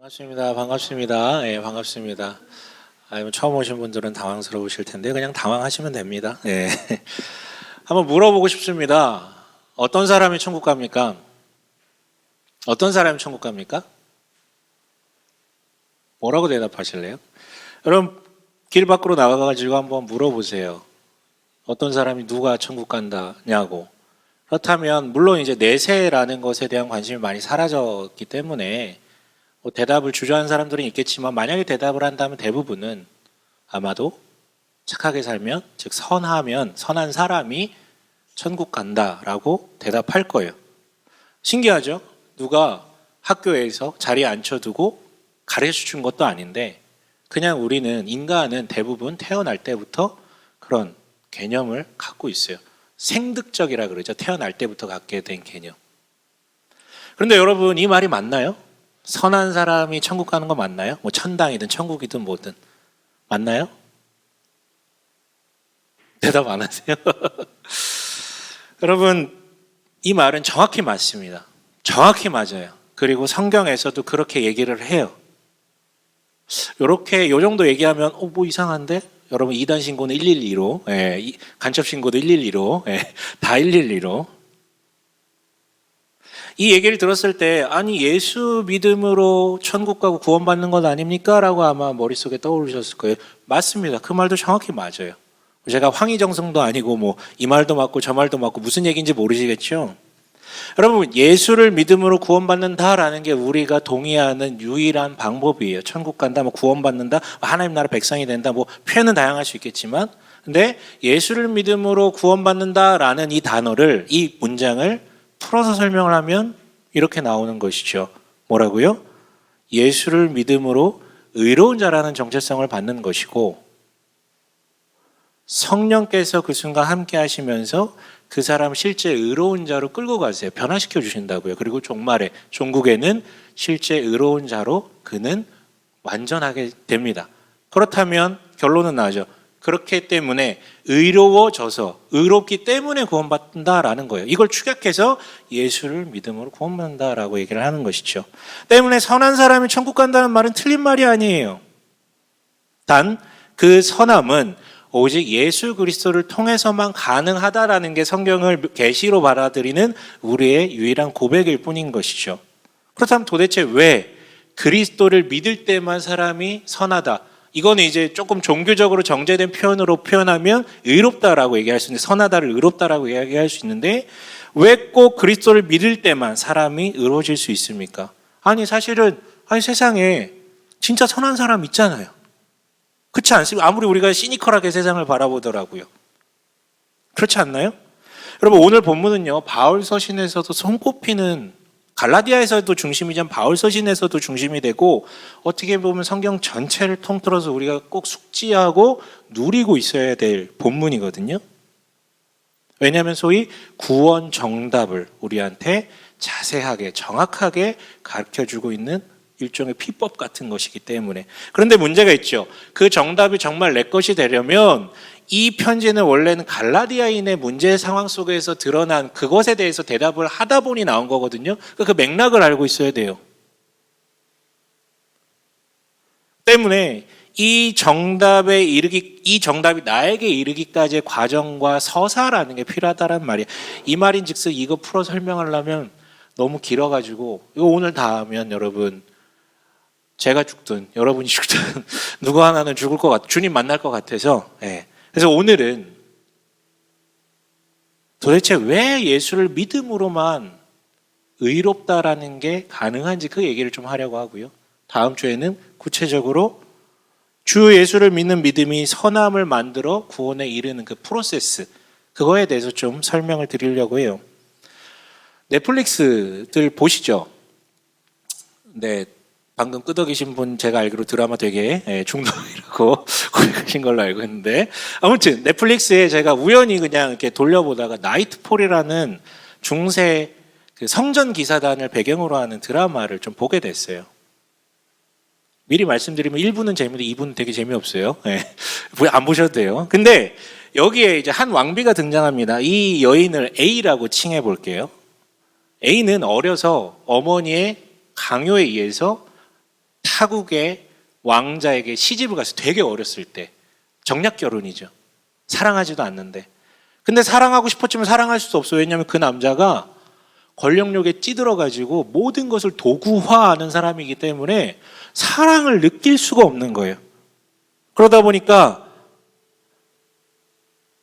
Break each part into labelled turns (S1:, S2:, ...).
S1: 반갑습니다. 반갑습니다. 예, 반갑습니다. 아니면 처음 오신 분들은 당황스러우실 텐데 그냥 당황하시면 됩니다. 예. 한번 물어보고 싶습니다. 어떤 사람이 천국 갑니까? 어떤 사람이 천국 갑니까? 뭐라고 대답하실래요? 여러분 길 밖으로 나가가지고 한번 물어보세요. 어떤 사람이 누가 천국 간다냐고. 그렇다면 물론 이제 내세라는 것에 대한 관심이 많이 사라졌기 때문에 뭐 대답을 주저하는 사람들은 있겠지만 만약에 대답을 한다면 대부분은 아마도 착하게 살면, 즉 선하면 선한 사람이 천국 간다라고 대답할 거예요. 신기하죠? 누가 학교에서 자리에 앉혀두고 가르쳐 준 것도 아닌데 그냥 우리는 인간은 대부분 태어날 때부터 그런 개념을 갖고 있어요. 생득적이라 그러죠. 태어날 때부터 갖게 된 개념. 그런데 여러분 이 말이 맞나요? 선한 사람이 천국 가는 거 맞나요? 뭐 천당이든 천국이든 뭐든 맞나요? 대답 안 하세요? 여러분 이 말은 정확히 맞습니다. 정확히 맞아요. 그리고 성경에서도 그렇게 얘기를 해요. 이렇게 요 정도 얘기하면 뭐 이상한데? 여러분 이단 신고는 112로, 예, 간첩 신고도 112로, 예, 다 112로. 이 얘기를 들었을 때 아니 예수 믿음으로 천국 가고 구원받는 것 아닙니까? 라고 아마 머릿속에 떠오르셨을 거예요. 맞습니다. 그 말도 정확히 맞아요. 제가 황희정성도 아니고 뭐 이 말도 맞고 저 말도 맞고 무슨 얘기인지 모르시겠죠? 여러분 예수를 믿음으로 구원받는다라는 게 우리가 동의하는 유일한 방법이에요. 천국 간다, 뭐 구원받는다, 하나님 나라 백성이 된다, 뭐 표현은 다양할 수 있겠지만 근데 예수를 믿음으로 구원받는다라는 이 단어를, 이 문장을 풀어서 설명을 하면 이렇게 나오는 것이죠. 뭐라고요? 예수를 믿음으로 의로운 자라는 정체성을 받는 것이고 성령께서 그 순간 함께 하시면서 그 사람 실제 의로운 자로 끌고 가세요. 변화시켜 주신다고요. 그리고 종말에 종국에는 실제 의로운 자로 그는 완전하게 됩니다. 그렇다면 결론은 나죠. 그렇기 때문에 의로워져서 의롭기 때문에 구원받는다라는 거예요. 이걸 축약해서 예수를 믿음으로 구원받는다라고 얘기를 하는 것이죠. 때문에 선한 사람이 천국 간다는 말은 틀린 말이 아니에요. 단 그 선함은 오직 예수 그리스도를 통해서만 가능하다라는 게 성경을 계시로 받아들이는 우리의 유일한 고백일 뿐인 것이죠. 그렇다면 도대체 왜 그리스도를 믿을 때만 사람이 선하다? 이거는 이제 조금 종교적으로 정제된 표현으로 표현하면 의롭다라고 얘기할 수 있는데, 선하다를 의롭다라고 얘기할 수 있는데 왜 꼭 그리스도를 믿을 때만 사람이 의로워질 수 있습니까? 아니 사실은 세상에 진짜 선한 사람 있잖아요. 그렇지 않습니까? 아무리 우리가 시니컬하게 세상을 바라보더라고요. 그렇지 않나요? 여러분 오늘 본문은요 바울 서신에서도 손꼽히는, 갈라디아에서도 중심이지만 바울 서신에서도 중심이 되고 어떻게 보면 성경 전체를 통틀어서 우리가 꼭 숙지하고 누리고 있어야 될 본문이거든요. 왜냐하면 소위 구원 정답을 우리한테 자세하게 정확하게 가르쳐주고 있는 일종의 피법 같은 것이기 때문에. 그런데 문제가 있죠. 그 정답이 정말 내 것이 되려면 이 편지는 원래는 갈라디아인의 문제 상황 속에서 드러난 그것에 대해서 대답을 하다 보니 나온 거거든요. 그 맥락을 알고 있어야 돼요. 때문에 이 정답이 나에게 이르기까지의 과정과 서사라는 게 필요하다는 말이에요. 이 말인즉슨 이거 풀어 설명하려면 너무 길어가지고 이거 오늘 다 하면 여러분 제가 죽든 여러분이 죽든 누구 하나는 죽을 것 같아, 주님 만날 것 같아서. 예. 그래서 오늘은 도대체 왜 예수를 믿음으로만 의롭다라는 게 가능한지 그 얘기를 좀 하려고 하고요. 다음 주에는 구체적으로 주 예수를 믿는 믿음이 선함을 만들어 구원에 이르는 그 프로세스, 그거에 대해서 좀 설명을 드리려고 해요. 넷플릭스들 보시죠? 네. 방금 끄덕이신 분 제가 알기로 드라마 되게 중독이라고 고백하신 걸로 알고 있는데, 아무튼 넷플릭스에 제가 우연히 그냥 이렇게 돌려보다가 나이트폴이라는 중세 그 성전 기사단을 배경으로 하는 드라마를 좀 보게 됐어요. 미리 말씀드리면 1부는 재미있는데 2부는 되게 재미없어요. 안 보셔도 돼요. 근데 여기에 이제 한 왕비가 등장합니다. 이 여인을 A라고 칭해 볼게요. A는 어려서 어머니의 강요에 의해서 타국의 왕자에게 시집을 갔어요. 되게 어렸을 때. 정략 결혼이죠. 사랑하지도 않는데. 근데 사랑하고 싶었지만 사랑할 수 없어요. 왜냐하면 그 남자가 권력욕에 찌들어가지고 모든 것을 도구화하는 사람이기 때문에 사랑을 느낄 수가 없는 거예요. 그러다 보니까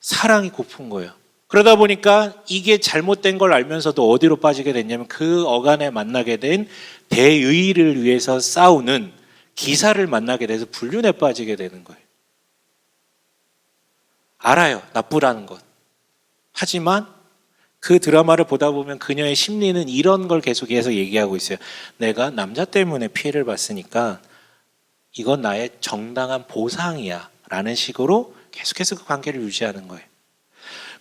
S1: 사랑이 고픈 거예요. 그러다 보니까 이게 잘못된 걸 알면서도 어디로 빠지게 됐냐면 그 어간에 만나게 된 대의를 위해서 싸우는 기사를 만나게 돼서 불륜에 빠지게 되는 거예요. 알아요. 나쁘라는 것. 하지만 그 드라마를 보다 보면 그녀의 심리는 이런 걸 계속해서 얘기하고 있어요. 내가 남자 때문에 피해를 봤으니까 이건 나의 정당한 보상이야 라는 식으로 계속해서 그 관계를 유지하는 거예요.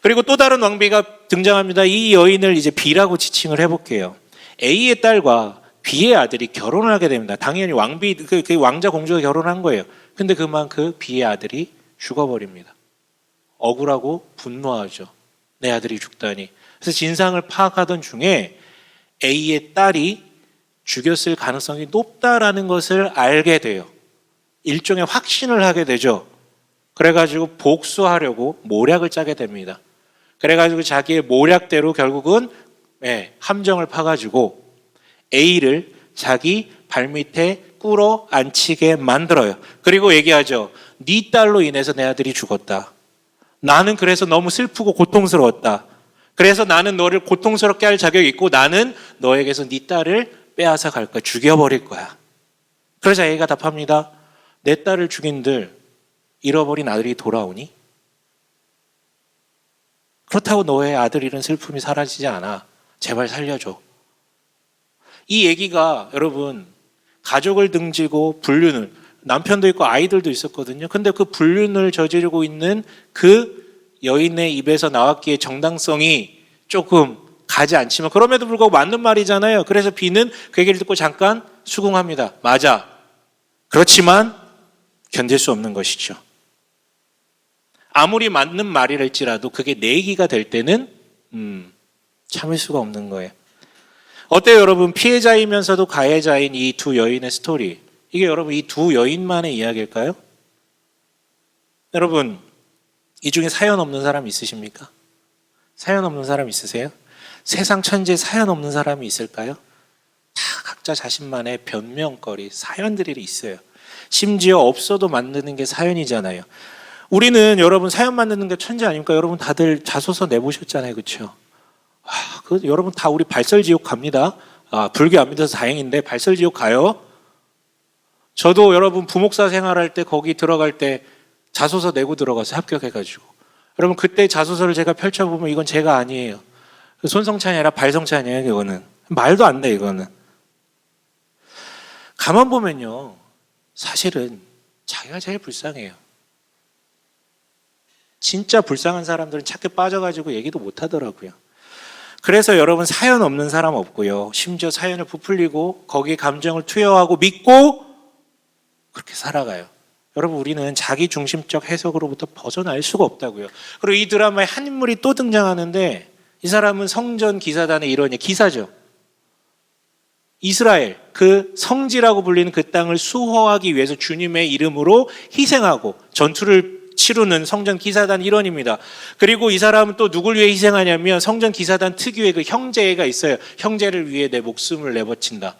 S1: 그리고 또 다른 왕비가 등장합니다. 이 여인을 이제 B라고 지칭을 해볼게요. A의 딸과 B의 아들이 결혼을 하게 됩니다. 당연히 왕비, 그 왕자 공주가 결혼한 거예요. 근데 그만 그 B의 아들이 죽어버립니다. 억울하고 분노하죠. 내 아들이 죽다니. 그래서 진상을 파악하던 중에 A의 딸이 죽였을 가능성이 높다라는 것을 알게 돼요. 일종의 확신을 하게 되죠. 그래가지고 복수하려고 모략을 짜게 됩니다. 그래가지고 자기의 모략대로 결국은 함정을 파가지고 A를 자기 발밑에 꿇어 앉히게 만들어요. 그리고 얘기하죠. 네 딸로 인해서 내 아들이 죽었다. 나는 그래서 너무 슬프고 고통스러웠다. 그래서 나는 너를 고통스럽게 할 자격이 있고 나는 너에게서 네 딸을 빼앗아 갈 거야. 죽여버릴 거야. 그러자 A가 답합니다. 내 딸을 죽인들 잃어버린 아들이 돌아오니? 그렇다고 너의 아들 잃은 슬픔이 사라지지 않아. 제발 살려줘. 이 얘기가 여러분 가족을 등지고 불륜을 남편도 있고 아이들도 있었거든요. 근데 그 불륜을 저지르고 있는 그 여인의 입에서 나왔기에 정당성이 조금 가지 않지만 그럼에도 불구하고 맞는 말이잖아요. 그래서 B는 그 얘기를 듣고 잠깐 수긍합니다. 맞아. 그렇지만 견딜 수 없는 것이죠. 아무리 맞는 말이랄지라도 그게 내 얘기가 될 때는 참을 수가 없는 거예요. 어때요 여러분? 피해자이면서도 가해자인 이 두 여인의 스토리. 이게 여러분 이 두 여인만의 이야기일까요? 여러분 이 중에 사연 없는 사람 있으십니까? 사연 없는 사람 있으세요? 세상 천지에 사연 없는 사람이 있을까요? 다 각자 자신만의 변명거리, 사연들이 있어요. 심지어 없어도 만드는 게 사연이잖아요. 우리는 여러분 사연 만드는 게 천재 아닙니까? 여러분 다들 자소서 내보셨잖아요. 그렇죠? 여러분 다 우리 발설지옥 갑니다. 불교 안 믿어서 다행인데 발설지옥 가요. 저도 여러분 부목사 생활할 때 거기 들어갈 때 자소서 내고 들어가서 합격해가지고 여러분 그때 자소서를 제가 펼쳐보면 이건 제가 아니에요. 손성찬이 아니라 발성찬이에요. 이거는 말도 안 돼. 이거는 가만 보면요 사실은 자기가 제일 불쌍해요. 진짜 불쌍한 사람들은 착해 빠져가지고 얘기도 못 하더라고요. 그래서 여러분 사연 없는 사람 없고요. 심지어 사연을 부풀리고 거기에 감정을 투여하고 믿고 그렇게 살아가요. 여러분 우리는 자기중심적 해석으로부터 벗어날 수가 없다고요. 그리고 이 드라마에 한 인물이 또 등장하는데 이 사람은 성전 기사단의 일원이에요. 기사죠. 이스라엘 그 성지라고 불리는 그 땅을 수호하기 위해서 주님의 이름으로 희생하고 전투를 치르는 성전 기사단 일원입니다. 그리고 이 사람은 또 누굴 위해 희생하냐면 성전 기사단 특유의 그 형제가 있어요. 형제를 위해 내 목숨을 내바친다.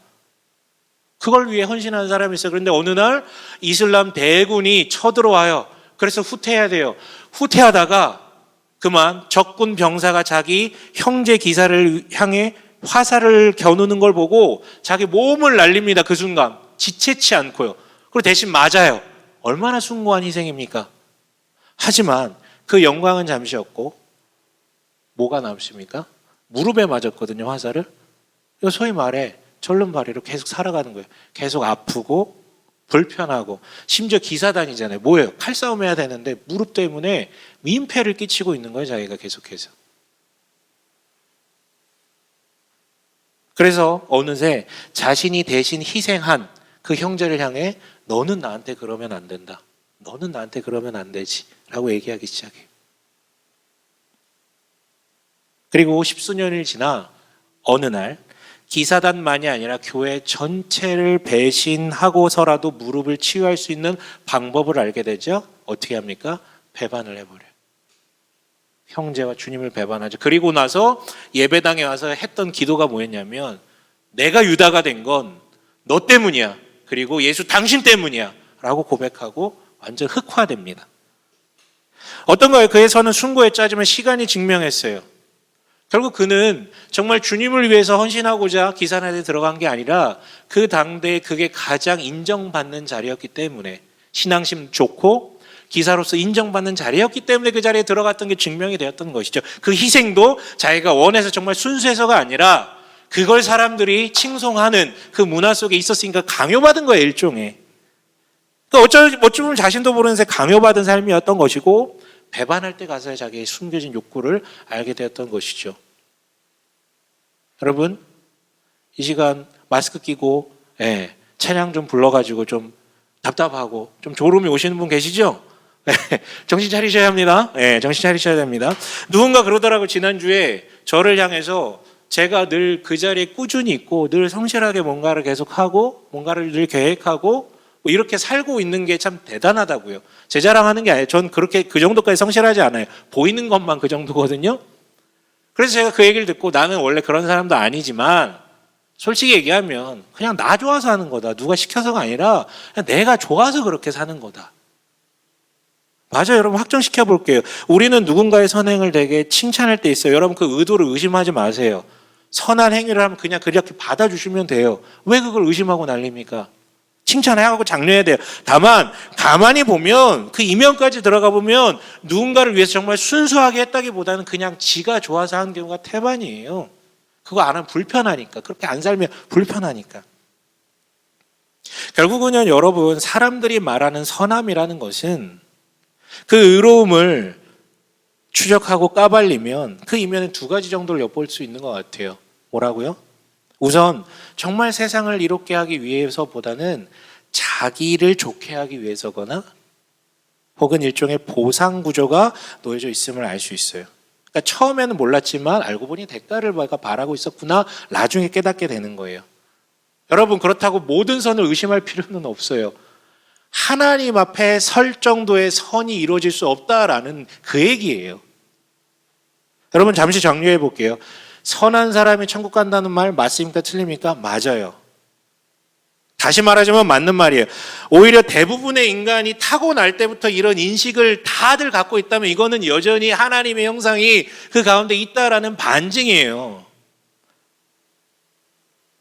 S1: 그걸 위해 헌신하는 사람이 있어요. 그런데 어느 날 이슬람 대군이 쳐들어와요. 그래서 후퇴해야 돼요. 후퇴하다가 그만 적군 병사가 자기 형제 기사를 향해 화살을 겨누는 걸 보고 자기 몸을 날립니다. 그 순간 지체치 않고요. 그리고 대신 맞아요. 얼마나 숭고한 희생입니까? 하지만 그 영광은 잠시였고 뭐가 남습니까? 무릎에 맞았거든요. 화살을. 이거 소위 말해 절름발이로 계속 살아가는 거예요. 계속 아프고 불편하고 심지어 기사단이잖아요. 뭐예요? 칼싸움 해야 되는데 무릎 때문에 민폐를 끼치고 있는 거예요. 자기가 계속해서. 그래서 어느새 자신이 대신 희생한 그 형제를 향해 너는 나한테 그러면 안 된다. 너는 나한테 그러면 안 되지. 라고 얘기하기 시작해요. 그리고 십수년이 지나 어느 날 기사단만이 아니라 교회 전체를 배신하고서라도 무릎을 치유할 수 있는 방법을 알게 되죠. 어떻게 합니까? 배반을 해버려요. 형제와 주님을 배반하죠. 그리고 나서 예배당에 와서 했던 기도가 뭐였냐면, 내가 유다가 된 건 너 때문이야. 그리고 예수 당신 때문이야. 라고 고백하고 완전 흑화됩니다. 어떤가요? 그에서는 숭고에 짜지만 시간이 증명했어요. 결국 그는 정말 주님을 위해서 헌신하고자 기사단에 들어간 게 아니라 그 당대에 그게 가장 인정받는 자리였기 때문에, 신앙심 좋고 기사로서 인정받는 자리였기 때문에 그 자리에 들어갔던 게 증명이 되었던 것이죠. 그 희생도 자기가 원해서 정말 순수해서가 아니라 그걸 사람들이 칭송하는 그 문화 속에 있었으니까 강요받은 거예요, 일종의. 그러니까 어쩌면 자신도 모르는 새 강요받은 삶이었던 것이고, 배반할 때 가서야 자기의 숨겨진 욕구를 알게 되었던 것이죠. 여러분, 이 시간 마스크 끼고 찬양 좀 불러가지고 좀 답답하고 좀 졸음이 오시는 분 계시죠? 정신 차리셔야 합니다. 정신 차리셔야 됩니다. 누군가 그러더라고, 지난주에 저를 향해서 제가 늘 그 자리에 꾸준히 있고 늘 성실하게 뭔가를 계속하고 뭔가를 늘 계획하고 뭐 이렇게 살고 있는 게 참 대단하다고요. 제 자랑하는 게 아니에요. 전 그렇게 그 정도까지 성실하지 않아요. 보이는 것만 그 정도거든요. 그래서 제가 그 얘기를 듣고, 나는 원래 그런 사람도 아니지만 솔직히 얘기하면 그냥 나 좋아서 하는 거다. 누가 시켜서가 아니라 그냥 내가 좋아서 그렇게 사는 거다. 맞아요. 여러분, 확정시켜 볼게요. 우리는 누군가의 선행을 되게 칭찬할 때 있어요. 여러분, 그 의도를 의심하지 마세요. 선한 행위를 하면 그냥 그렇게 받아주시면 돼요. 왜 그걸 의심하고 난립니까? 칭찬하고 장려해야 돼요. 다만 가만히 보면, 그 이면까지 들어가 보면 누군가를 위해서 정말 순수하게 했다기보다는 그냥 지가 좋아서 하는 경우가 태반이에요. 그거 안 하면 불편하니까. 그렇게 안 살면 불편하니까. 결국은요, 여러분, 사람들이 말하는 선함이라는 것은 그 의로움을 추적하고 까발리면 그 이면에 두 가지 정도를 엿볼 수 있는 것 같아요. 뭐라고요? 우선 정말 세상을 이롭게 하기 위해서보다는 자기를 좋게 하기 위해서거나 혹은 일종의 보상 구조가 놓여져 있음을 알 수 있어요. 그러니까 처음에는 몰랐지만 알고 보니 대가를 바라고 있었구나, 나중에 깨닫게 되는 거예요. 여러분, 그렇다고 모든 선을 의심할 필요는 없어요. 하나님 앞에 설 정도의 선이 이루어질 수 없다라는 그 얘기예요. 여러분, 잠시 정리해 볼게요. 선한 사람이 천국 간다는 말 맞습니까? 틀립니까? 맞아요. 다시 말하자면 맞는 말이에요. 오히려 대부분의 인간이 타고날 때부터 이런 인식을 다들 갖고 있다면 이거는 여전히 하나님의 형상이 그 가운데 있다라는 반증이에요.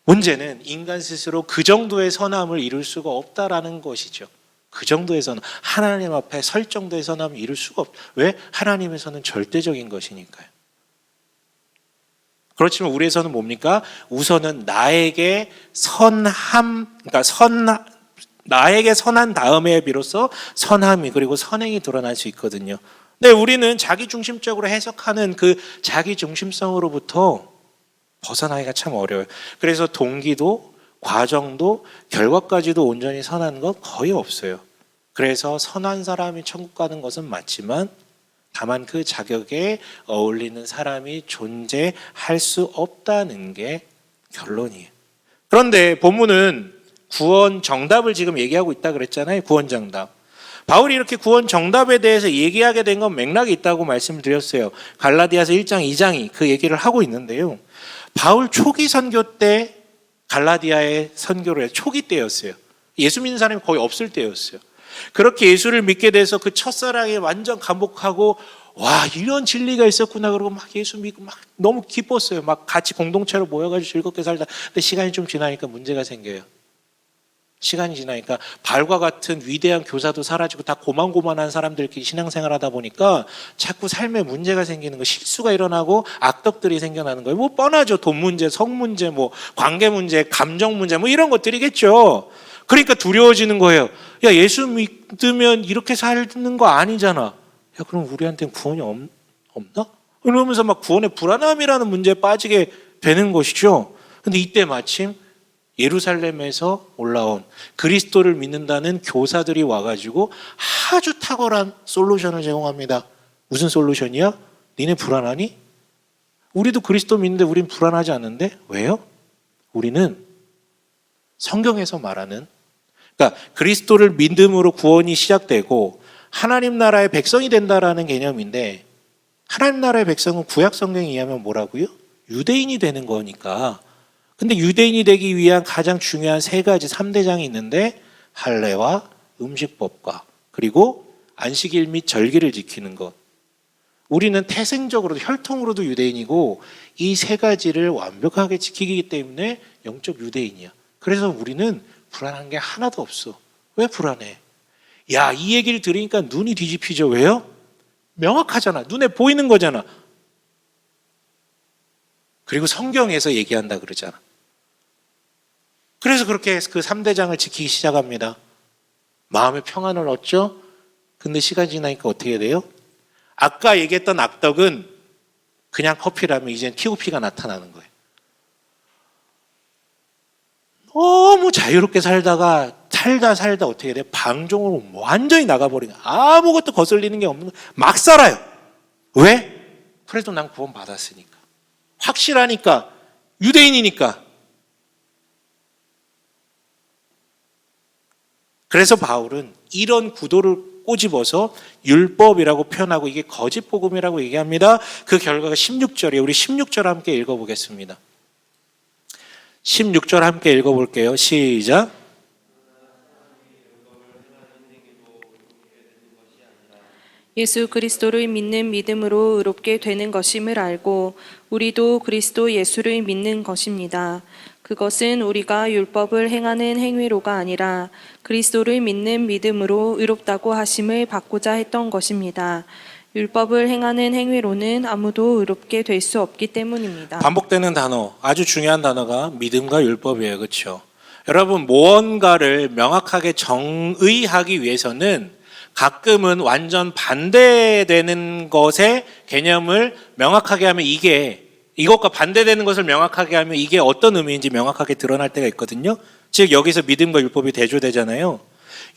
S1: 문제는 인간 스스로 그 정도의 선함을 이룰 수가 없다라는 것이죠. 그 정도의 선함, 하나님 앞에 설 정도의 선함을 이룰 수가 없다. 왜? 하나님의 선은 절대적인 것이니까요. 그렇지만 우리에서는 뭡니까? 우선은 나에게 나에게 선한 다음에 비로소 선함이, 그리고 선행이 드러날 수 있거든요. 근데 우리는 자기중심적으로 해석하는 그 자기중심성으로부터 벗어나기가 참 어려워요. 그래서 동기도, 과정도, 결과까지도 온전히 선한 건 거의 없어요. 그래서 선한 사람이 천국 가는 것은 맞지만 다만 그 자격에 어울리는 사람이 존재할 수 없다는 게 결론이에요. 그런데 본문은 구원 정답을 지금 얘기하고 있다 그랬잖아요. 구원 정답. 바울이 이렇게 구원 정답에 대해서 얘기하게 된 건 맥락이 있다고 말씀을 드렸어요. 갈라디아서 1장, 2장이 그 얘기를 하고 있는데요. 바울 초기 선교 때 갈라디아의 선교를 초기 때였어요. 예수 믿는 사람이 거의 없을 때였어요. 그렇게 예수를 믿게 돼서 그 첫사랑에 완전 감복하고, 와, 이런 진리가 있었구나 그러고 막 예수 믿고 막 너무 기뻤어요. 막 같이 공동체로 모여가지고 즐겁게 살다. 근데 시간이 좀 지나니까 문제가 생겨요. 시간이 지나니까 바울과 같은 위대한 교사도 사라지고 다 고만고만한 사람들끼리 신앙생활하다 보니까 자꾸 삶에 문제가 생기는 거, 실수가 일어나고 악덕들이 생겨나는 거예요. 뭐 뻔하죠. 돈 문제, 성 문제, 뭐 관계 문제, 감정 문제, 뭐 이런 것들이겠죠. 그러니까 두려워지는 거예요. 야, 예수 믿으면 이렇게 사는 거 아니잖아. 야, 그럼 우리한테는 구원이 없나? 이러면서 막 구원의 불안함이라는 문제에 빠지게 되는 것이죠. 근데 이때 마침 예루살렘에서 올라온 그리스도를 믿는다는 교사들이 와가지고 아주 탁월한 솔루션을 제공합니다. 무슨 솔루션이야? 니네 불안하니? 우리도 그리스도 믿는데 우린 불안하지 않는데? 왜요? 우리는 성경에서 말하는, 그러니까 그리스도를 믿음으로 구원이 시작되고 하나님 나라의 백성이 된다라는 개념인데, 하나님 나라의 백성은 구약 성경에 의하면 뭐라고요? 유대인이 되는 거니까. 근데 유대인이 되기 위한 가장 중요한 세 가지 3대장이 있는데, 할례와 음식법과 그리고 안식일 및 절기를 지키는 것. 우리는 태생적으로도 혈통으로도 유대인이고 이 세 가지를 완벽하게 지키기 때문에 영적 유대인이야. 그래서 우리는 불안한 게 하나도 없어. 왜 불안해? 야, 이 얘기를 들으니까 눈이 뒤집히죠. 왜요? 명확하잖아. 눈에 보이는 거잖아. 그리고 성경에서 얘기한다 그러잖아. 그래서 그렇게 그 3대장을 지키기 시작합니다. 마음의 평안을 얻죠. 근데 시간이 지나니까 어떻게 돼요? 아까 얘기했던 악덕은 그냥 커피라면 이젠 TOP가 나타나는 거예요. 너무 자유롭게 살다 어떻게 돼? 방종으로 완전히 나가버리는, 아무것도 거슬리는 게 없는 거예요. 막 살아요. 왜? 그래도 난 구원 받았으니까. 확실하니까. 유대인이니까. 그래서 바울은 이런 구도를 꼬집어서 율법이라고 표현하고 이게 거짓 복음이라고 얘기합니다. 그 결과가 16절이에요. 우리 16절 함께 읽어보겠습니다. 16절 함께 읽어볼게요. 시작.
S2: 예수 그리스도를 믿는 믿음으로 의롭게 되는 것임을 알고 우리도 그리스도 예수를 믿는 것입니다. 그것은 우리가 율법을 행하는 행위로가 아니라 그리스도를 믿는 믿음으로 의롭다고 하심을 받고자 했던 것입니다. 율법을 행하는 행위로는 아무도 의롭게 될 수 없기 때문입니다.
S1: 반복되는 단어, 아주 중요한 단어가 믿음과 율법이에요. 그렇죠? 여러분, 무언가를 명확하게 정의하기 위해서는 가끔은 완전 반대되는 것의 개념을 명확하게 하면 이것과 반대되는 것을 명확하게 하면 이게 어떤 의미인지 명확하게 드러날 때가 있거든요. 즉 여기서 믿음과 율법이 대조되잖아요.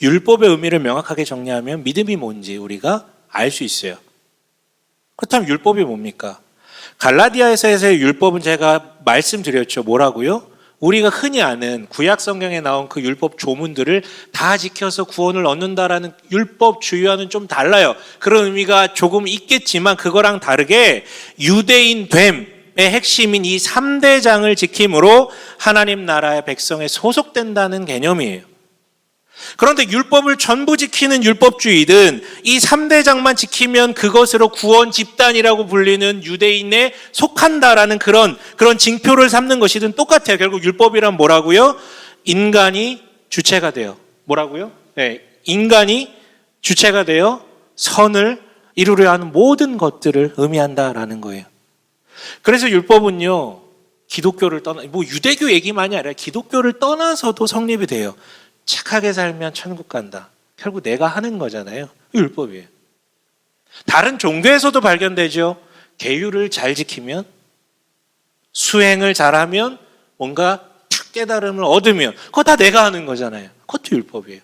S1: 율법의 의미를 명확하게 정리하면 믿음이 뭔지 우리가 알 수 있어요. 그렇다면 율법이 뭡니까? 갈라디아에서의 율법은 제가 말씀드렸죠. 뭐라고요? 우리가 흔히 아는 구약 성경에 나온 그 율법 조문들을 다 지켜서 구원을 얻는다라는 율법 주의와는 좀 달라요. 그런 의미가 조금 있겠지만 그거랑 다르게 유대인 됨의 핵심인 이 3대장을 지킴으로 하나님 나라의 백성에 소속된다는 개념이에요. 그런데 율법을 전부 지키는 율법주의든 이 3대장만 지키면 그것으로 구원 집단이라고 불리는 유대인에 속한다라는 그런 징표를 삼는 것이든 똑같아요. 결국 율법이란 뭐라고요? 인간이 주체가 돼요. 뭐라고요? 네, 인간이 주체가 되어 선을 이루려 하는 모든 것들을 의미한다라는 거예요. 그래서 율법은요, 기독교를 유대교 얘기만이 아니라 기독교를 떠나서도 성립이 돼요. 착하게 살면 천국 간다. 결국 내가 하는 거잖아요. 율법이에요. 다른 종교에서도 발견되죠. 계율을 잘 지키면, 수행을 잘하면, 뭔가 탁 깨달음을 얻으면 그거 다 내가 하는 거잖아요. 그것도 율법이에요.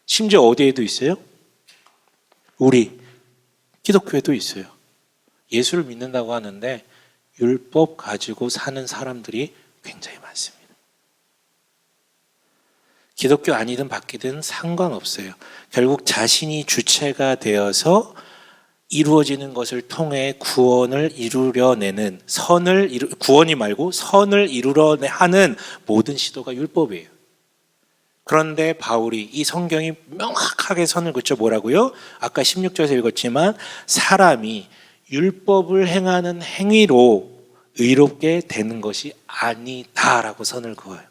S1: 심지어 어디에도 있어요? 우리 기독교에도 있어요. 예수를 믿는다고 하는데 율법 가지고 사는 사람들이 굉장히 많습니다. 기독교 아니든 바뀌든 상관없어요. 결국 자신이 주체가 되어서 이루어지는 것을 통해 구원을 이루려내는 구원이 말고 선을 이루려 하는 모든 시도가 율법이에요. 그런데 바울이 이 성경이 명확하게 선을 그쳐 뭐라고요? 아까 16절에서 읽었지만 사람이 율법을 행하는 행위로 의롭게 되는 것이 아니다라고 선을 그어요.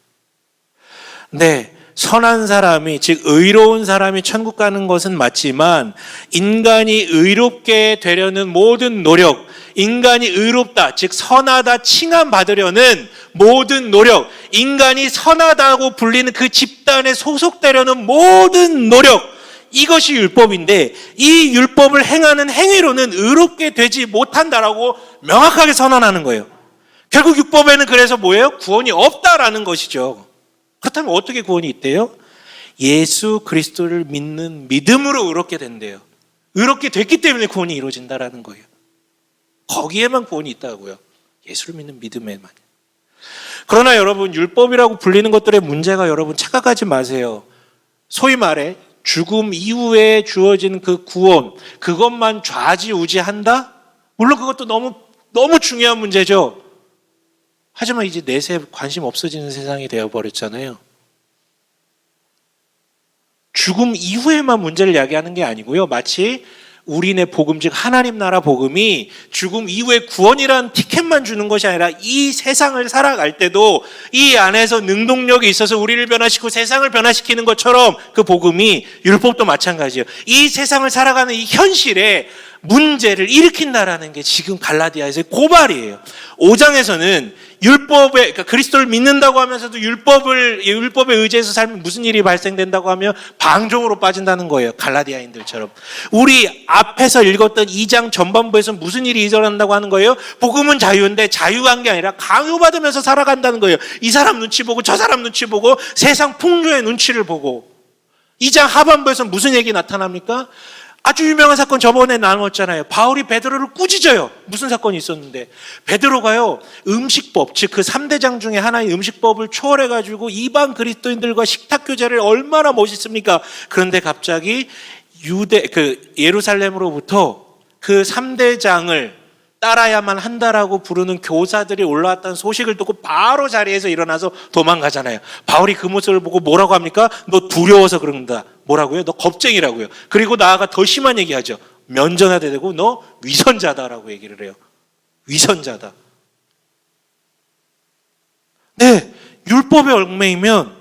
S1: 네, 선한 사람이, 즉 의로운 사람이 천국 가는 것은 맞지만 인간이 의롭게 되려는 모든 노력, 인간이 의롭다, 즉 선하다 칭함받으려는 모든 노력, 인간이 선하다고 불리는 그 집단에 소속되려는 모든 노력, 이것이 율법인데 이 율법을 행하는 행위로는 의롭게 되지 못한다라고 명확하게 선언하는 거예요. 결국 율법에는 그래서 뭐예요? 구원이 없다라는 것이죠. 그렇다면 어떻게 구원이 있대요? 예수 그리스도를 믿는 믿음으로 의롭게 된대요. 의롭게 됐기 때문에 구원이 이루어진다라는 거예요. 거기에만 구원이 있다고요. 예수를 믿는 믿음에만. 그러나 여러분, 율법이라고 불리는 것들의 문제가 여러분 착각하지 마세요. 소위 말해 죽음 이후에 주어진 그 구원, 그것만 좌지우지한다? 물론 그것도 너무 중요한 문제죠. 하지만 이제 내세 관심 없어지는 세상이 되어버렸잖아요. 죽음 이후에만 문제를 야기하는 게 아니고요. 마치 우리네 복음, 즉 하나님 나라 복음이 죽음 이후에 구원이라는 티켓만 주는 것이 아니라 이 세상을 살아갈 때도 이 안에서 능동력이 있어서 우리를 변화시키고 세상을 변화시키는 것처럼 그 복음이, 율법도 마찬가지예요. 이 세상을 살아가는 이 현실에 문제를 일으킨다라는 게 지금 갈라디아에서의 고발이에요. 5장에서는 율법에, 그러니까 그리스도를 믿는다고 하면서도 율법에 의지해서 살면 무슨 일이 발생된다고 하면 방종으로 빠진다는 거예요. 갈라디아인들처럼. 우리 앞에서 읽었던 2장 전반부에서 무슨 일이 일어난다고 하는 거예요? 복음은 자유인데 자유한 게 아니라 강요받으면서 살아간다는 거예요. 이 사람 눈치 보고 저 사람 눈치 보고 세상 풍조의 눈치를 보고. 2장 하반부에서 무슨 얘기 나타납니까? 아주 유명한 사건 저번에 나눴잖아요. 바울이 베드로를 꾸짖어요. 무슨 사건이 있었는데. 베드로가요, 음식법, 즉 그 3대장 중에 하나인 음식법을 초월해가지고 이방 그리스도인들과 식탁교제를 얼마나 멋있습니까? 그런데 갑자기 예루살렘으로부터 그 3대장을 따라야만 한다라고 부르는 교사들이 올라왔다는 소식을 듣고 바로 자리에서 일어나서 도망가잖아요. 바울이 그 모습을 보고 뭐라고 합니까? 너 두려워서 그런다. 뭐라고요? 너 겁쟁이라고요. 그리고 나아가 더 심한 얘기하죠. 면전하게 되고 너 위선자다라고 얘기를 해요. 위선자다. 네, 율법에 얽매이면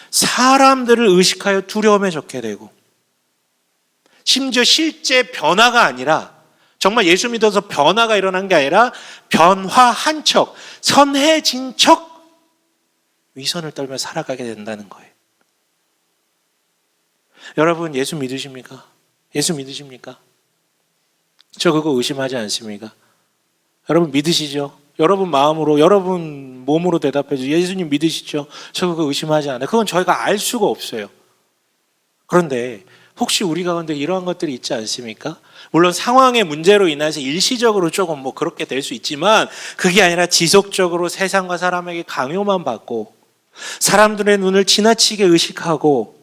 S1: 사람들을 의식하여 두려움에 젖게 되고, 심지어 실제 변화가 아니라, 정말 예수 믿어서 변화가 일어난 게 아니라 변화한 척, 선해진 척 위선을 떨며 살아가게 된다는 거예요. 여러분, 예수 믿으십니까? 예수 믿으십니까? 저 그거 의심하지 않습니까? 여러분 믿으시죠? 여러분 마음으로, 여러분 몸으로 대답해줘. 예수님 믿으시죠? 저 그거 의심하지 않아요. 그건 저희가 알 수가 없어요. 그런데 혹시 우리 가운데 이러한 것들이 있지 않습니까? 물론 상황의 문제로 인해서 일시적으로 조금 뭐 그렇게 될 수 있지만, 그게 아니라 지속적으로 세상과 사람에게 강요만 받고, 사람들의 눈을 지나치게 의식하고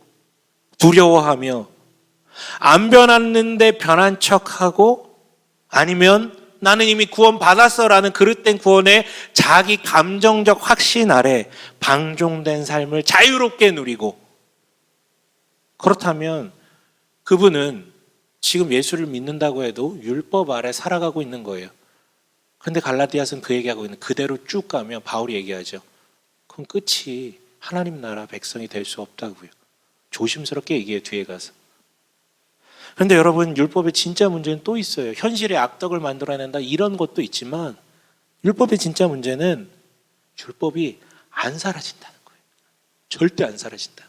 S1: 두려워하며, 안 변했는데 변한 척하고, 아니면 나는 이미 구원 받았어라는 그릇된 구원에 자기 감정적 확신 아래 방종된 삶을 자유롭게 누리고, 그렇다면 그분은 지금 예수를 믿는다고 해도 율법 아래 살아가고 있는 거예요. 그런데 갈라디아서는 그 얘기하고 있는, 그대로 쭉 가면 바울이 얘기하죠. 그럼 끝이 하나님 나라 백성이 될 수 없다고요. 조심스럽게 얘기해요, 뒤에 가서. 그런데 여러분, 율법의 진짜 문제는 또 있어요. 현실의 악덕을 만들어낸다, 이런 것도 있지만, 율법의 진짜 문제는 율법이 안 사라진다는 거예요. 절대 안 사라진다는 거예요.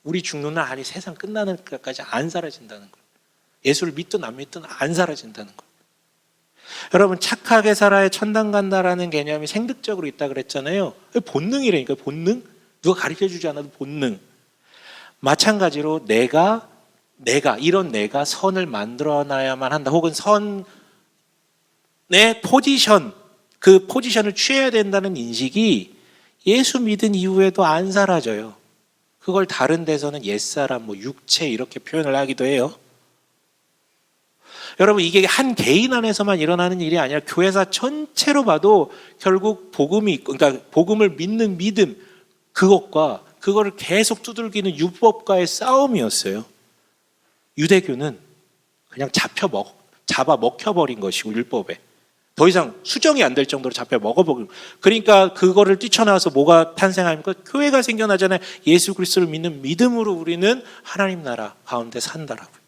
S1: 우리 죽는 날, 아니 세상 끝나는 것까지 안 사라진다는 거예요. 예수를 믿든 안 믿든 안 사라진다는 거예요. 여러분, 착하게 살아야 천당 간다라는 개념이 생득적으로 있다 그랬잖아요. 본능이라니까요. 본능? 누가 가르쳐주지 않아도 본능. 마찬가지로 내가 선을 만들어놔야만 한다, 혹은 선의 포지션, 그 포지션을 취해야 된다는 인식이 예수 믿은 이후에도 안 사라져요. 그걸 다른 데서는 옛사람, 육체 이렇게 표현을 하기도 해요. 여러분, 이게 한 개인 안에서만 일어나는 일이 아니라 교회사 전체로 봐도 결국 그러니까 복음을 믿는 믿음, 그거를 계속 두들기는 율법과의 싸움이었어요. 유대교는 그냥 잡아 먹혀버린 것이고, 율법에 더 이상 수정이 안 될 정도로 잡혀 먹어버리고, 그러니까 그거를 뛰쳐나와서 뭐가 탄생합니까? 교회가 생겨나잖아요. 예수 그리스도를 믿는 믿음으로 우리는 하나님 나라 가운데 산다라고요.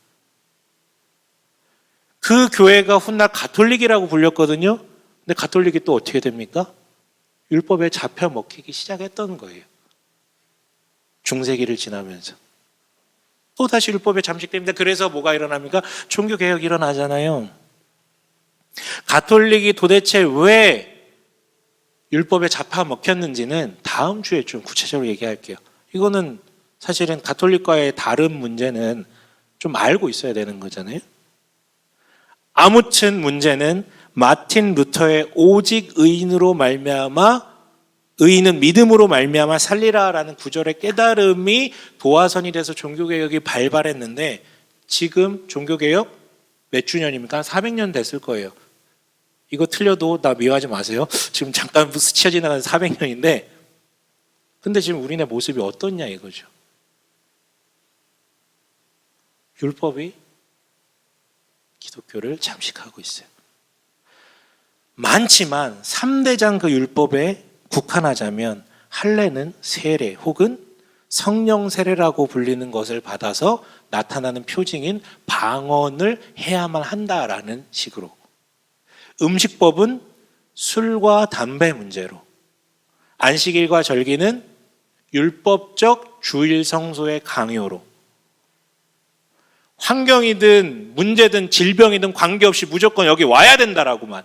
S1: 그 교회가 훗날 가톨릭이라고 불렸거든요. 근데 가톨릭이 또 어떻게 됩니까? 율법에 잡혀 먹히기 시작했던 거예요. 중세기를 지나면서 또 다시 율법에 잠식됩니다. 그래서 뭐가 일어납니까? 종교개혁이 일어나잖아요. 가톨릭이 도대체 왜 율법에 잡아먹혔는지는 다음 주에 좀 구체적으로 얘기할게요. 이거는 사실은 가톨릭과의 다른 문제는 좀 알고 있어야 되는 거잖아요. 아무튼 문제는 마틴 루터의 오직 의인으로 말미암아 의인은 믿음으로 말미암아 살리라라는 구절의 깨달음이 도화선이 돼서 종교개혁이 발발했는데 지금 종교개혁 몇 주년입니까? 400년 됐을 거예요. 이거 틀려도 나 미워하지 마세요. 지금 잠깐 스쳐 지나간 400년인데 근데 지금 우리네 모습이 어떻냐 이거죠. 율법이 기독교를 잠식하고 있어요. 많지만 3대장 그 율법에 국한하자면 할례는 세례 혹은 성령 세례라고 불리는 것을 받아서 나타나는 표징인 방언을 해야만 한다라는 식으로 음식법은 술과 담배 문제로 안식일과 절기는 율법적 주일 성소의 강요로 환경이든 문제든 질병이든 관계없이 무조건 여기 와야 된다라고만.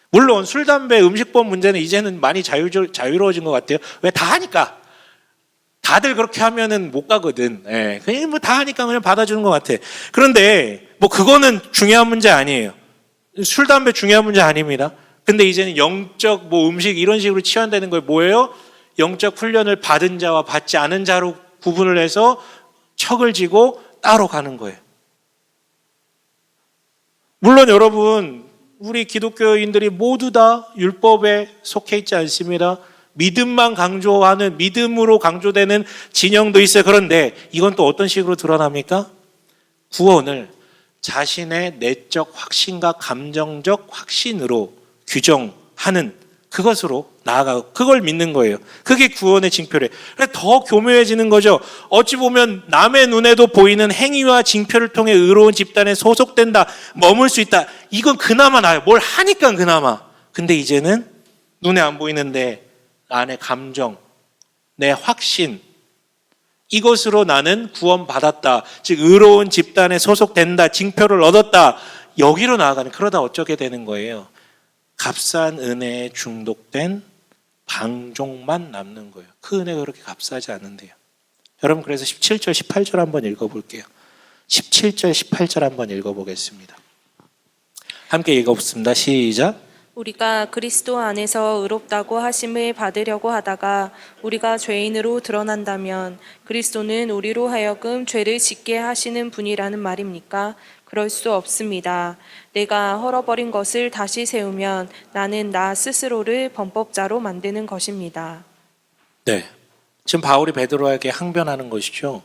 S1: 물론 술, 담배, 음식법 문제는 이제는 많이 자유로워진 것 같아요. 왜? 다 하니까. 다들 그렇게 하면은 못 가거든. 예, 그냥 뭐 다 하니까 그냥 받아주는 것 같아. 그런데 뭐 그거는 중요한 문제 아니에요. 술, 담배 중요한 문제 아닙니다. 근데 이제는 영적 뭐 음식 이런 식으로 치환되는 거예요. 뭐예요? 영적 훈련을 받은 자와 받지 않은 자로 구분을 해서 척을 지고 따로 가는 거예요. 물론 여러분 우리 기독교인들이 모두 다 율법에 속해 있지 않습니다. 믿음만 강조하는 믿음으로 강조되는 진영도 있어요. 그런데 이건 또 어떤 식으로 드러납니까? 구원을 자신의 내적 확신과 감정적 확신으로 규정하는 그것으로 나아가고 그걸 믿는 거예요. 그게 구원의 징표래. 그래서 더 교묘해지는 거죠. 어찌 보면 남의 눈에도 보이는 행위와 징표를 통해 의로운 집단에 소속된다, 머물 수 있다. 이건 그나마 나아요. 뭘 하니까 그나마. 근데 이제는 눈에 안 보이는데 안의 감정, 내 확신, 이것으로 나는 구원받았다. 즉 의로운 집단에 소속된다. 징표를 얻었다. 여기로 나아가는. 그러다 어쩌게 되는 거예요? 값싼 은혜에 중독된 방종만 남는 거예요. 그 은혜가 그렇게 값싸지 않은데요. 여러분 그래서 17절 18절 한번 읽어볼게요. 17절 18절 한번 읽어보겠습니다. 함께 읽어보겠습니다. 시작.
S2: 우리가 그리스도 안에서 의롭다고 하심을 받으려고 하다가 우리가 죄인으로 드러난다면 그리스도는 우리로 하여금 죄를 짓게 하시는 분이라는 말입니까? 그럴 수 없습니다. 내가 헐어버린 것을 다시 세우면 나는 나 스스로를 범법자로 만드는 것입니다.
S1: 네, 지금 바울이 베드로에게 항변하는 것이죠.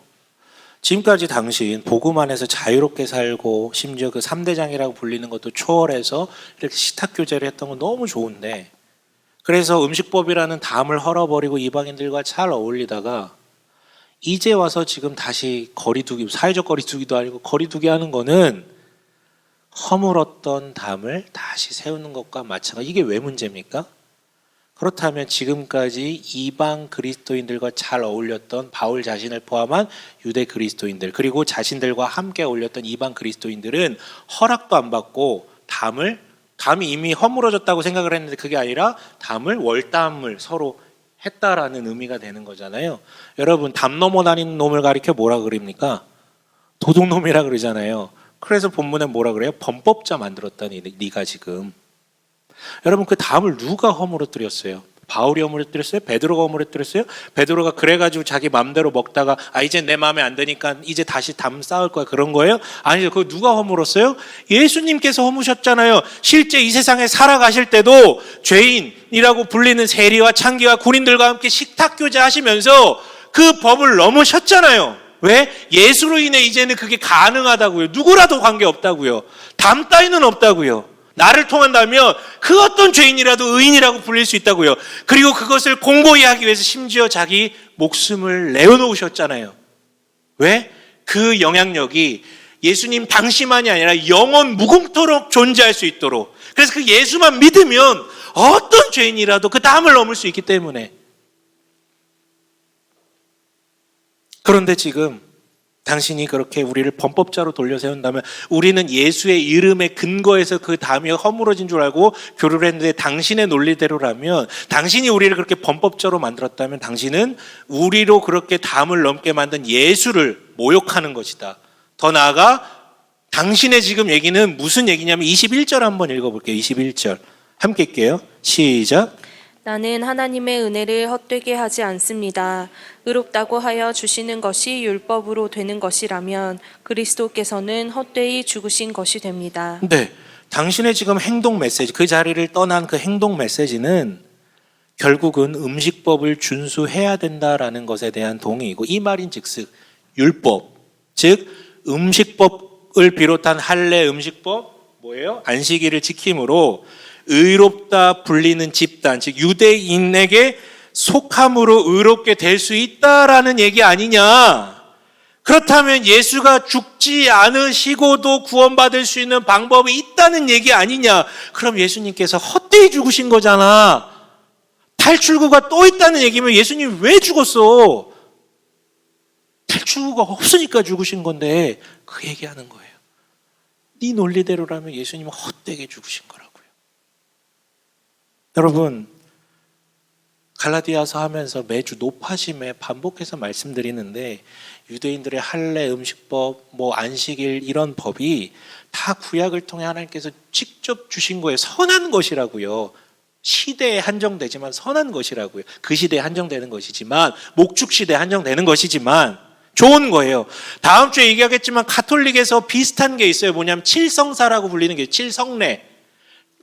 S1: 지금까지 당신 복음 안에서 자유롭게 살고 심지어 그 3대장이라고 불리는 것도 초월해서 이렇게 식탁교제를 했던 건 너무 좋은데 그래서 음식법이라는 담을 헐어버리고 이방인들과 잘 어울리다가 이제 와서 지금 다시 거리두기, 사회적 거리두기도 아니고 거리두기 하는 거는 허물었던 담을 다시 세우는 것과 마찬가지. 이게 왜 문제입니까? 그렇다면 지금까지 이방 그리스도인들과 잘 어울렸던 바울 자신을 포함한 유대 그리스도인들 그리고 자신들과 함께 어울렸던 이방 그리스도인들은 허락도 안 받고 담이 이미 허물어졌다고 생각을 했는데 그게 아니라 담을 월담을 서로 했다라는 의미가 되는 거잖아요. 여러분 담 넘어 다니는 놈을 가리켜 뭐라 그럽니까? 도둑놈이라 그러잖아요. 그래서 본문에 뭐라 그래요? 범법자 만들었다니 네가 지금. 여러분 그 담을 누가 허물어뜨렸어요? 바울이 허물어뜨렸어요? 베드로가 허물어뜨렸어요? 베드로가 그래가지고 자기 마음대로 먹다가 이제 내 마음에 안 드니까 이제 다시 담 쌓을 거야 그런 거예요? 아니죠. 그거 누가 허물었어요? 예수님께서 허무셨잖아요. 실제 이 세상에 살아가실 때도 죄인이라고 불리는 세리와 창기와 군인들과 함께 식탁교제 하시면서 그 법을 넘으셨잖아요. 왜? 예수로 인해 이제는 그게 가능하다고요. 누구라도 관계없다고요. 담 따위는 없다고요. 나를 통한다면 그 어떤 죄인이라도 의인이라고 불릴 수 있다고요. 그리고 그것을 공고히 하기 위해서 심지어 자기 목숨을 내어놓으셨잖아요. 왜? 그 영향력이 예수님 당시만이 아니라 영원 무궁토록 존재할 수 있도록. 그래서 그 예수만 믿으면 어떤 죄인이라도 그 담을 넘을 수 있기 때문에. 그런데 지금 당신이 그렇게 우리를 범법자로 돌려 세운다면 우리는 예수의 이름에 근거해서 그 담이 허물어진 줄 알고 교류를 했는데 당신의 논리대로라면 당신이 우리를 그렇게 범법자로 만들었다면 당신은 우리로 그렇게 담을 넘게 만든 예수를 모욕하는 것이다. 더 나아가 당신의 지금 얘기는 무슨 얘기냐면 21절 한번 읽어볼게요. 21절 함께 할게요. 시작.
S2: 나는 하나님의 은혜를 헛되게 하지 않습니다. 의롭다고 하여 주시는 것이 율법으로 되는 것이라면 그리스도께서는 헛되이 죽으신 것이 됩니다.
S1: 네, 당신의 지금 행동 메시지, 그 자리를 떠난 그 행동 메시지는 결국은 음식법을 준수해야 된다라는 것에 대한 동의이고, 이 말인즉슨 율법, 즉 음식법을 비롯한 할례 음식법, 뭐예요? 안식일을 지킴으로 의롭다 불리는 집단, 즉 유대인에게 속함으로 의롭게 될 수 있다라는 얘기 아니냐. 그렇다면 예수가 죽지 않으시고도 구원받을 수 있는 방법이 있다는 얘기 아니냐. 그럼 예수님께서 헛되이 죽으신 거잖아. 탈출구가 또 있다는 얘기면 예수님 왜 죽었어? 탈출구가 없으니까 죽으신 건데 그 얘기하는 거예요. 네 논리대로라면 예수님은 헛되게 죽으신 거라고요. 여러분, 갈라디아서 하면서 매주 높아심에 반복해서 말씀드리는데, 유대인들의 할례 음식법, 안식일 이런 법이 다 구약을 통해 하나님께서 직접 주신 거예요. 선한 것이라고요. 시대에 한정되지만 선한 것이라고요. 그 시대에 한정되는 것이지만, 목축 시대에 한정되는 것이지만 좋은 거예요. 다음 주에 얘기하겠지만 가톨릭에서 비슷한 게 있어요. 뭐냐면 칠성사라고 불리는 게 칠성례.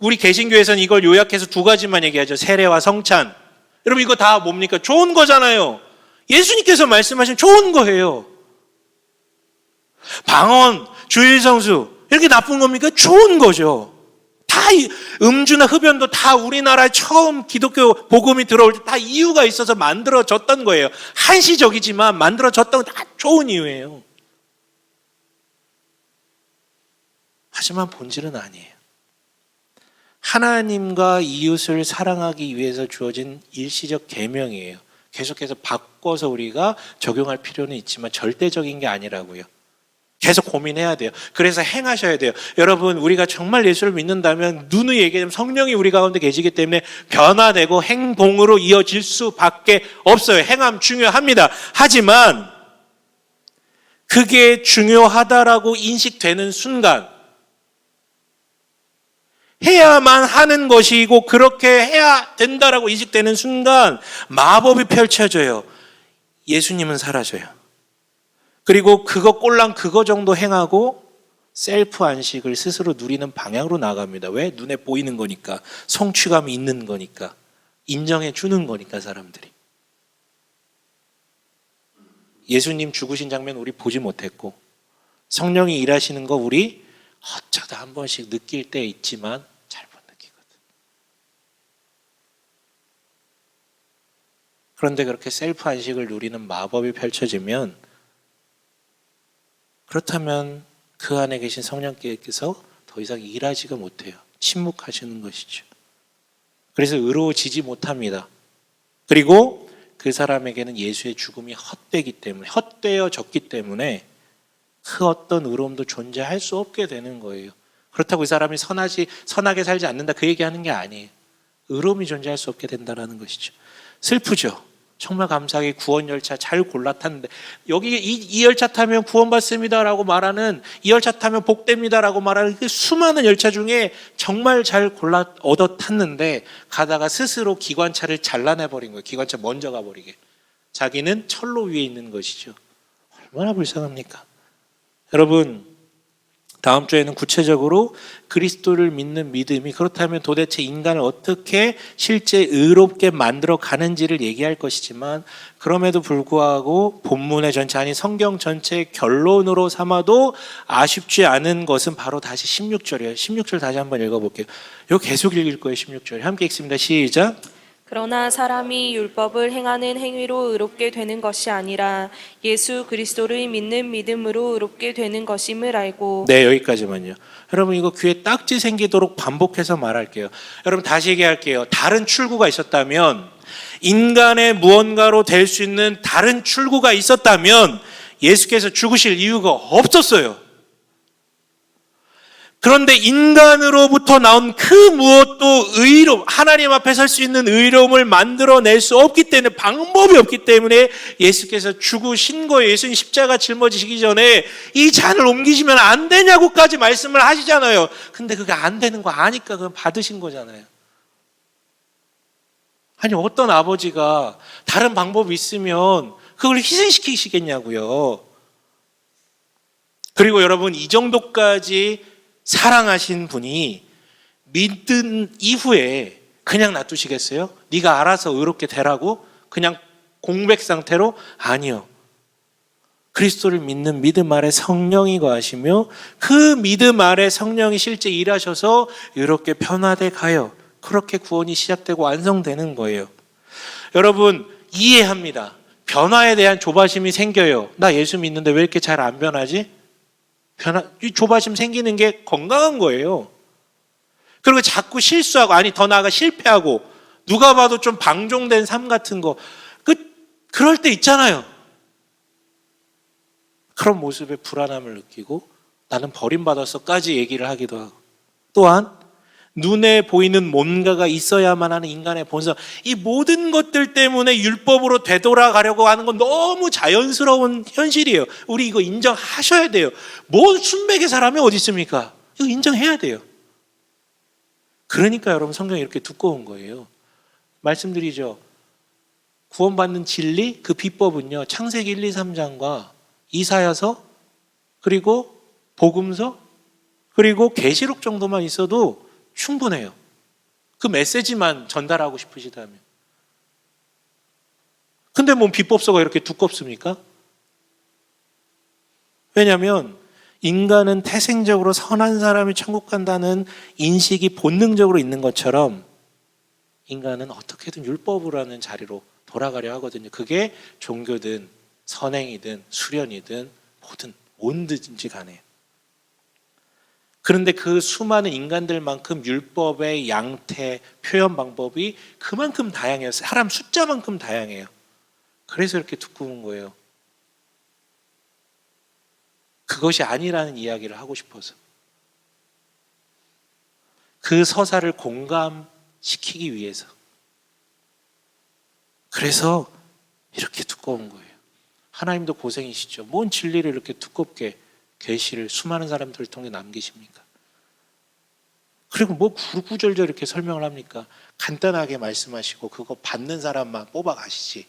S1: 우리 개신교에서는 이걸 요약해서 두 가지만 얘기하죠. 세례와 성찬. 여러분 이거 다 뭡니까? 좋은 거잖아요. 예수님께서 말씀하신 좋은 거예요. 방언, 주일성수 이렇게 나쁜 겁니까? 좋은 거죠. 다 음주나 흡연도 다 우리나라에 처음 기독교 복음이 들어올 때 다 이유가 있어서 만들어졌던 거예요. 한시적이지만 만들어졌던 건 다 좋은 이유예요. 하지만 본질은 아니에요. 하나님과 이웃을 사랑하기 위해서 주어진 일시적 계명이에요. 계속해서 바꿔서 우리가 적용할 필요는 있지만 절대적인 게 아니라고요. 계속 고민해야 돼요. 그래서 행하셔야 돼요. 여러분, 우리가 정말 예수를 믿는다면 누누이 얘기하면 성령이 우리 가운데 계시기 때문에 변화되고 행동으로 이어질 수밖에 없어요. 행함 중요합니다. 하지만 그게 중요하다라고 인식되는 순간, 해야만 하는 것이고 그렇게 해야 된다라고 인식되는 순간 마법이 펼쳐져요. 예수님은 사라져요. 그리고 그거 꼴랑 그거 정도 행하고 셀프 안식을 스스로 누리는 방향으로 나갑니다. 왜? 눈에 보이는 거니까, 성취감이 있는 거니까, 인정해 주는 거니까 사람들이. 예수님 죽으신 장면 우리 보지 못했고, 성령이 일하시는 거 우리 어쩌다 한 번씩 느낄 때 있지만 잘 못 느끼거든. 그런데 그렇게 셀프 안식을 누리는 마법이 펼쳐지면, 그렇다면 그 안에 계신 성령께서 더 이상 일하지가 못해요. 침묵하시는 것이죠. 그래서 의로워지지 못합니다. 그리고 그 사람에게는 예수의 죽음이 헛되기 때문에, 헛되어졌기 때문에 그 어떤 의로움도 존재할 수 없게 되는 거예요. 그렇다고 이 사람이 선하게 살지 않는다 그 얘기하는 게 아니에요. 의로움이 존재할 수 없게 된다는 것이죠. 슬프죠. 정말 감사하게 구원 열차 잘 골라 탔는데, 여기 이 열차 타면 구원받습니다라고 말하는, 이 열차 타면 복됩니다라고 말하는 그 수많은 열차 중에 정말 잘 골라 얻어 탔는데 가다가 스스로 기관차를 잘라내버린 거예요. 기관차 먼저 가버리게. 자기는 철로 위에 있는 것이죠. 얼마나 불쌍합니까? 여러분, 다음 주에는 구체적으로 그리스도를 믿는 믿음이 그렇다면 도대체 인간을 어떻게 실제 의롭게 만들어 가는지를 얘기할 것이지만, 그럼에도 불구하고 본문의 전체, 아니 성경 전체의 결론으로 삼아도 아쉽지 않은 것은 바로 다시 16절이에요. 16절 다시 한번 읽어볼게요. 이거 계속 읽을 거예요. 16절 함께 읽습니다. 시작.
S2: 그러나 사람이 율법을 행하는 행위로 의롭게 되는 것이 아니라 예수 그리스도를 믿는 믿음으로 의롭게 되는 것임을 알고.
S1: 네, 여기까지만요. 여러분 이거 귀에 딱지 생기도록 반복해서 말할게요. 여러분 다시 얘기할게요. 다른 출구가 있었다면, 인간의 무언가로 될 수 있는 다른 출구가 있었다면 예수께서 죽으실 이유가 없었어요. 그런데 인간으로부터 나온 그 무엇도 의로움, 하나님 앞에 설 수 있는 의로움을 만들어낼 수 없기 때문에, 방법이 없기 때문에 예수께서 죽으신 거예요. 예수님 십자가 짊어지시기 전에 이 잔을 옮기시면 안 되냐고까지 말씀을 하시잖아요. 근데 그게 안 되는 거 아니까 그건 받으신 거잖아요. 아니, 어떤 아버지가 다른 방법이 있으면 그걸 희생시키시겠냐고요. 그리고 여러분, 이 정도까지 사랑하신 분이 믿은 이후에 그냥 놔두시겠어요? 네가 알아서 의롭게 되라고? 그냥 공백 상태로? 아니요. 그리스도를 믿는 믿음 아래 성령이 거하시며 그 믿음 아래 성령이 실제 일하셔서 이렇게 변화돼 가요. 그렇게 구원이 시작되고 완성되는 거예요. 여러분, 이해합니다. 변화에 대한 조바심이 생겨요. 나 예수 믿는데 왜 이렇게 잘 안 변하지? 이 조바심 생기는 게 건강한 거예요. 그리고 자꾸 실수하고, 아니 더 나아가 실패하고, 누가 봐도 좀 방종된 삶 같은 거, 그럴 때 있잖아요. 그런 모습에 불안함을 느끼고 나는 버림받았어까지 얘기를 하기도 하고, 또한 눈에 보이는 뭔가가 있어야만 하는 인간의 본성, 이 모든 것들 때문에 율법으로 되돌아가려고 하는 건 너무 자연스러운 현실이에요. 우리 이거 인정하셔야 돼요. 뭔 순백의 사람이 어디 있습니까? 이거 인정해야 돼요. 그러니까 여러분, 성경이 이렇게 두꺼운 거예요. 말씀드리죠. 구원받는 진리, 그 비법은요, 창세기 1, 2, 3장과 이사야서, 그리고 복음서, 그리고 계시록 정도만 있어도 충분해요. 그 메시지만 전달하고 싶으시다면. 근데 뭐 비법서가 이렇게 두껍습니까? 왜냐하면 인간은 태생적으로 선한 사람이 천국 간다는 인식이 본능적으로 있는 것처럼 인간은 어떻게든 율법으로 하는 자리로 돌아가려 하거든요. 그게 종교든 선행이든 수련이든 뭐든지 간에. 그런데 그 수많은 인간들만큼 율법의 양태, 표현 방법이 그만큼 다양해요. 사람 숫자만큼 다양해요. 그래서 이렇게 두꺼운 거예요. 그것이 아니라는 이야기를 하고 싶어서. 그 서사를 공감시키기 위해서. 그래서 이렇게 두꺼운 거예요. 하나님도 고생이시죠. 뭔 진리를 이렇게 두껍게 계시를 수많은 사람들을 통해 남기십니까? 그리고 뭐 구구절절 이렇게 설명을 합니까? 간단하게 말씀하시고 그거 받는 사람만 뽑아 가시지.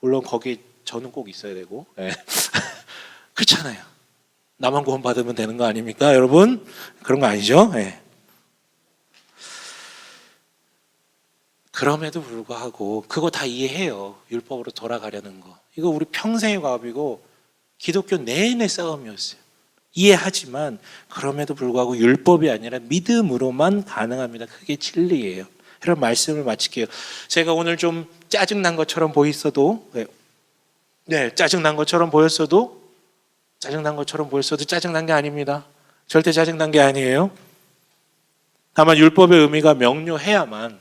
S1: 물론 거기 저는 꼭 있어야 되고. 네. 그렇잖아요. 나만 구원 받으면 되는 거 아닙니까, 여러분? 그런 거 아니죠? 네. 그럼에도 불구하고 그거 다 이해해요. 율법으로 돌아가려는 거. 이거 우리 평생의 과업이고 기독교 내내 싸움이었어요. 이해하지만 그럼에도 불구하고 율법이 아니라 믿음으로만 가능합니다. 그게 진리예요. 이런 말씀을 마칠게요. 제가 오늘 좀 짜증난 것처럼 보였어도, 짜증난 것처럼 보였어도 짜증난 게 아닙니다. 절대 짜증난 게 아니에요. 다만 율법의 의미가 명료해야만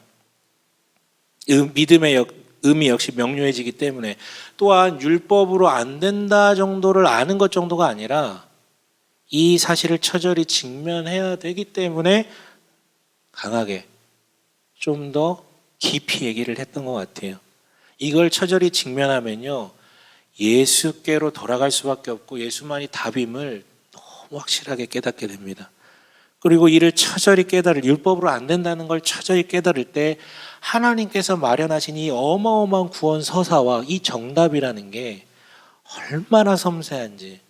S1: 믿음의 의미 역시 명료해지기 때문에, 또한 율법으로 안 된다 정도를 아는 것 정도가 아니라 이 사실을 처절히 직면해야 되기 때문에 강하게 좀 더 깊이 얘기를 했던 것 같아요. 이걸 처절히 직면하면요, 예수께로 돌아갈 수밖에 없고 예수만이 답임을 너무 확실하게 깨닫게 됩니다. 그리고 이를 처절히 율법으로 안 된다는 걸 처절히 깨달을 때 하나님께서 마련하신 이 어마어마한 구원 서사와 이 정답이라는 게 얼마나 섬세한지,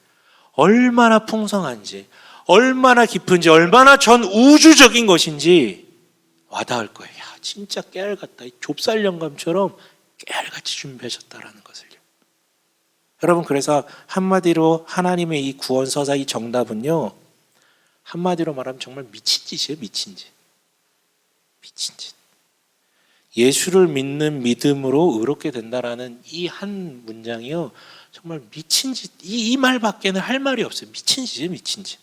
S1: 얼마나 풍성한지, 얼마나 깊은지, 얼마나 전 우주적인 것인지 와닿을 거예요. 야, 진짜 깨알같다. 좁쌀 영감처럼 깨알같이 준비하셨다라는 것을요. 여러분, 그래서 한마디로 하나님의 이 구원 서사, 이 정답은요, 한마디로 말하면 정말 미친 짓이에요. 미친 짓. 예수를 믿는 믿음으로 의롭게 된다라는 이 한 문장이요, 정말 미친 짓. 이 말밖에는 할 말이 없어요. 미친 짓이에요. 미친 짓.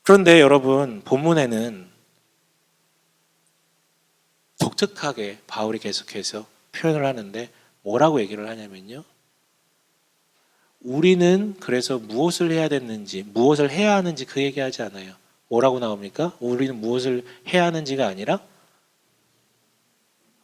S1: 그런데 여러분, 본문에는 독특하게 바울이 계속해서 표현을 하는데 뭐라고 얘기를 하냐면요, 우리는 그래서 무엇을 해야 됐는지, 무엇을 해야 하는지 그 얘기하지 않아요. 뭐라고 나옵니까? 우리는 무엇을 해야 하는지가 아니라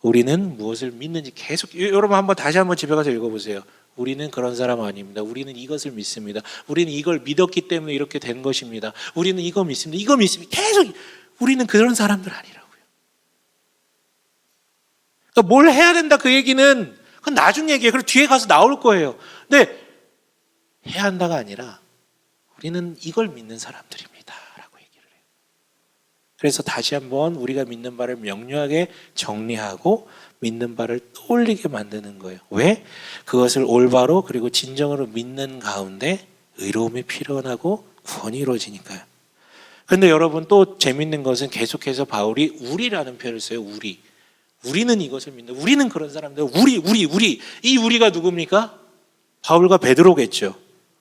S1: 우리는 무엇을 믿는지 계속, 여러분 다시 한번 집에 가서 읽어보세요. 우리는 그런 사람 아닙니다. 우리는 이것을 믿습니다. 우리는 이걸 믿었기 때문에 이렇게 된 것입니다. 우리는 이거 믿습니다. 이거 믿습니다. 계속 우리는 그런 사람들 아니라고요. 그러니까 뭘 해야 된다 그 얘기는 그건 나중 얘기예요. 그리고 뒤에 가서 나올 거예요. 근데 해야 한다가 아니라 우리는 이걸 믿는 사람들입니다 라고 얘기를 해요. 그래서 다시 한번 우리가 믿는 바를 명료하게 정리하고 믿는 바를 떠올리게 만드는 거예요. 왜? 그것을 올바로 그리고 진정으로 믿는 가운데 의로움이 필요하고 구원이 이루어지니까요. 그런데 여러분 또 재밌는 것은 계속해서 바울이 우리라는 표현을 써요. 우리는 이것을 믿는다. 우리는 그런 사람들. 우리. 이 우리가 누굽니까? 바울과 베드로겠죠.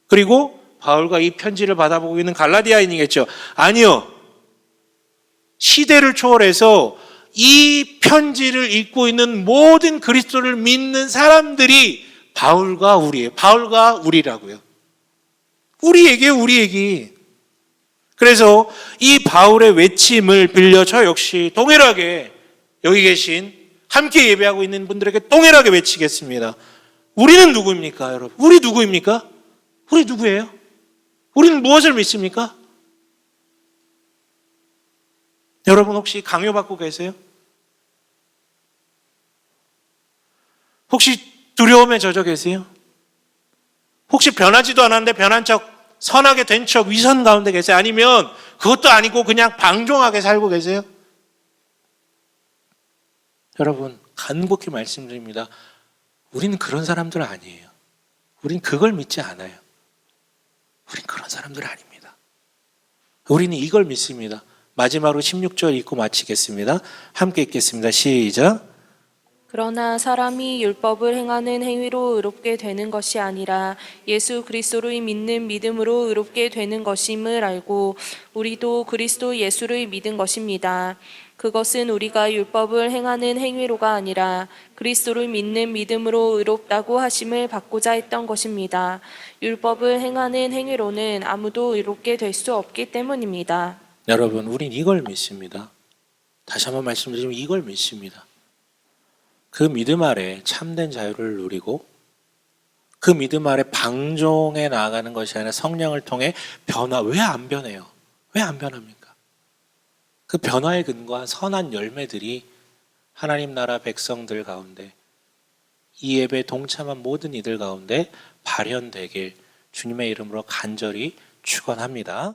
S1: 그리고 바울과 이 편지를 받아보고 있는 갈라디아인이겠죠. 아니요. 시대를 초월해서 이 편지를 읽고 있는 모든 그리스도를 믿는 사람들이 바울과 우리예요. 바울과 우리라고요. 우리 얘기. 그래서 이 바울의 외침을 빌려 저 역시 동일하게 여기 계신 함께 예배하고 있는 분들에게 동일하게 외치겠습니다. 우리는 누구입니까, 여러분? 우리 누구입니까? 우리 누구예요? 우리는 무엇을 믿습니까? 여러분 혹시 강요받고 계세요? 혹시 두려움에 젖어 계세요? 혹시 변하지도 않았는데 변한 척, 선하게 된 척 위선 가운데 계세요? 아니면 그것도 아니고 그냥 방종하게 살고 계세요? 여러분 간곡히 말씀드립니다. 우리는 그런 사람들 아니에요. 우린 그걸 믿지 않아요. 우린 그런 사람들 아닙니다. 우리는 이걸 믿습니다. 마지막으로 16절 읽고 마치겠습니다. 함께 읽겠습니다. 시작.
S2: 그러나 사람이 율법을 행하는 행위로 의롭게 되는 것이 아니라 예수 그리스도를 믿는 믿음으로 의롭게 되는 것임을 알고 우리도 그리스도 예수를 믿은 것입니다. 그것은 우리가 율법을 행하는 행위로가 아니라 그리스도를 믿는 믿음으로 의롭다고 하심을 받고자 했던 것입니다. 율법을 행하는 행위로는 아무도 의롭게 될 수 없기 때문입니다.
S1: 여러분 우린 이걸 믿습니다. 다시 한번 말씀드리면 이걸 믿습니다. 그 믿음 아래 참된 자유를 누리고 그 믿음 아래 방종해 나아가는 것이 아니라 성령을 통해 변화. 왜 안 변해요? 왜 안 변합니까? 그 변화에 근거한 선한 열매들이 하나님 나라 백성들 가운데 이 예배에 동참한 모든 이들 가운데 발현되길 주님의 이름으로 간절히 축원합니다.